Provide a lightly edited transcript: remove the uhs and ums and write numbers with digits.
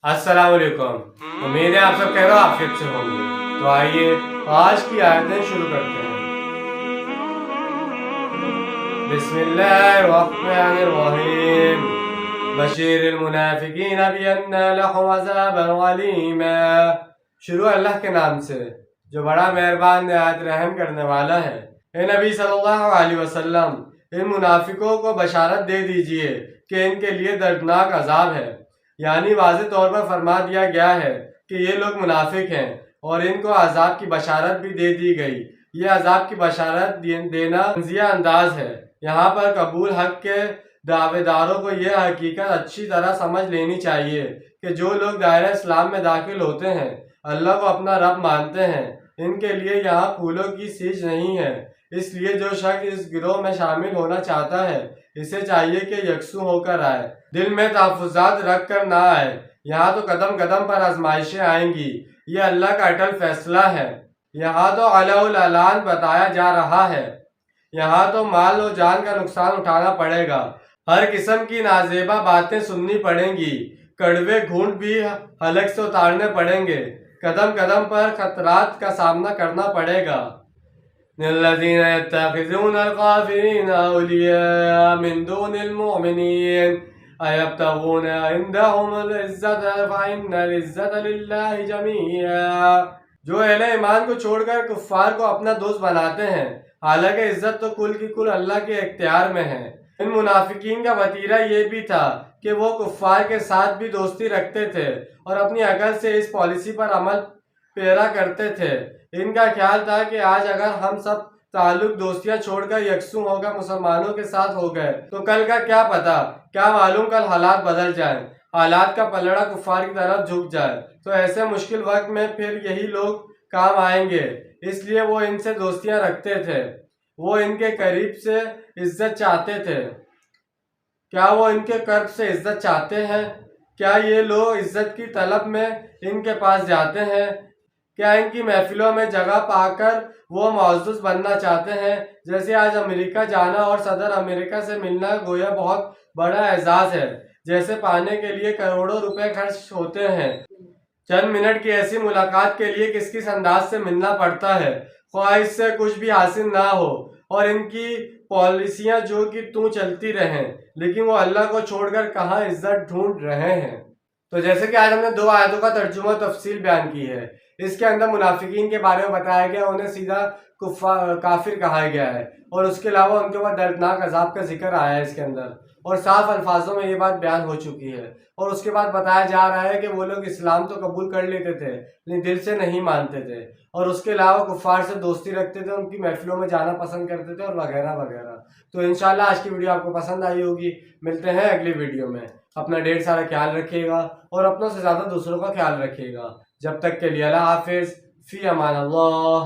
السلام علیکم، امید ہے آپ سب خیر و عافیت سے ہوں گے۔ تو آئیے آج کی آیتیں شروع کرتے ہیں۔ بسم اللہ الرحمن الرحیم، بشیر المنافقین بأن لهم عذابا علیما۔ شروع اللہ کے نام سے جو بڑا مہربان نہایت رحم کرنے والا ہے۔ اے نبی صلی اللہ علیہ وسلم، ان منافقوں کو بشارت دے دیجئے کہ ان کے لیے دردناک عذاب ہے، یعنی واضح طور پر فرما دیا گیا ہے کہ یہ لوگ منافق ہیں اور ان کو عذاب کی بشارت بھی دے دی گئی۔ یہ عذاب کی بشارت دینا تنزیہ انداز ہے۔ یہاں پر قبول حق کے دعوے داروں کو یہ حقیقت اچھی طرح سمجھ لینی چاہیے کہ جو لوگ دائرہ اسلام میں داخل ہوتے ہیں، اللہ کو اپنا رب مانتے ہیں، ان کے لیے یہاں پھولوں کی سیچ نہیں ہے۔ اس لیے جو شخص اس گروہ میں شامل ہونا چاہتا ہے، اسے چاہیے کہ یکسو ہو کر آئے، دل میں تحفظات رکھ کر نہ آئے۔ یہاں تو قدم قدم پر آزمائشیں آئیں گی، یہ اللہ کا اٹل فیصلہ ہے۔ یہاں تو علیہ الاعلان بتایا جا رہا ہے، یہاں تو مال و جان کا نقصان اٹھانا پڑے گا، ہر قسم کی نازیبا باتیں سننی پڑیں گی، کڑوے گھونٹ بھی حلق سے اتارنے پڑیں گے، قدم قدم پر خطرات کا سامنا کرنا پڑے گا۔ الذين يتخذون الكافرين أولياء من دون المؤمنين أيبتغون عندهم العزة فإن العزة لله جميعا۔ جو اہل ایمان کو چھوڑ کر کفار کو اپنا دوست بناتے ہیں، حالانکہ عزت تو کل کی کل اللہ کے اختیار میں ہے۔ ان منافقین کا وتیرہ یہ بھی تھا کہ وہ کفار کے ساتھ بھی دوستی رکھتے تھے اور اپنی عقل سے اس پالیسی پر عمل پیرا کرتے تھے۔ ان کا خیال تھا کہ آج اگر ہم سب تعلق دوستیاں چھوڑ کر یکسو ہو کر مسلمانوں کے ساتھ ہو گئے تو کل کا کیا پتا، کیا معلوم کل حالات بدل جائیں، حالات کا پلڑا کفار کی طرف جھک جائے، تو ایسے مشکل وقت میں پھر یہی لوگ کام آئیں گے۔ اس لیے وہ ان سے دوستیاں رکھتے تھے، وہ ان کے قریب سے عزت چاہتے تھے۔ کیا وہ ان کے قرب سے عزت چاہتے ہیں؟ کیا یہ لوگ عزت کی طلب میں ان کے پاس جاتے ہیں؟ کیا ان کی محفلوں میں جگہ پا کر وہ معزز بننا چاہتے ہیں؟ جیسے آج امریکہ جانا اور صدر امریکہ سے ملنا گویا بہت بڑا اعزاز ہے، جیسے پانے کے لیے کروڑوں روپے خرچ ہوتے ہیں۔ چند منٹ کی ایسی ملاقات کے لیے کس کس انداز سے ملنا پڑتا ہے، خواہ اس سے کچھ بھی حاصل نہ ہو، اور ان کی پالیسیاں جو کہ چلتی رہیں، لیکن وہ اللہ کو چھوڑ کر کہاں عزت ڈھونڈ رہے ہیں۔ تو جیسے کہ آج ہم نے 2 آیتوں کا ترجمہ تفصیل بیان کی ہے۔ اس کے اندر منافقین کے بارے میں بتایا گیا، انہیں سیدھا کافر کہا گیا ہے، اور اس کے علاوہ ان کے بعد دردناک عذاب کا ذکر آیا ہے اس کے اندر، اور صاف الفاظوں میں یہ بات بیان ہو چکی ہے۔ اور اس کے بعد بتایا جا رہا ہے کہ وہ لوگ اسلام تو قبول کر لیتے تھے لیکن دل سے نہیں مانتے تھے، اور اس کے علاوہ کفار سے دوستی رکھتے تھے، ان کی محفلوں میں جانا پسند کرتے تھے، اور وغیرہ وغیرہ۔ تو انشاءاللہ آج کی ویڈیو آپ کو پسند آئی ہوگی۔ ملتے ہیں اگلی ویڈیو میں۔ اپنا ڈھیر سارا خیال رکھیے گا اور اپنوں سے زیادہ دوسروں کا خیال رکھیے گا۔ جب تک کے لیے اللہ حافظ، فی امان اللہ۔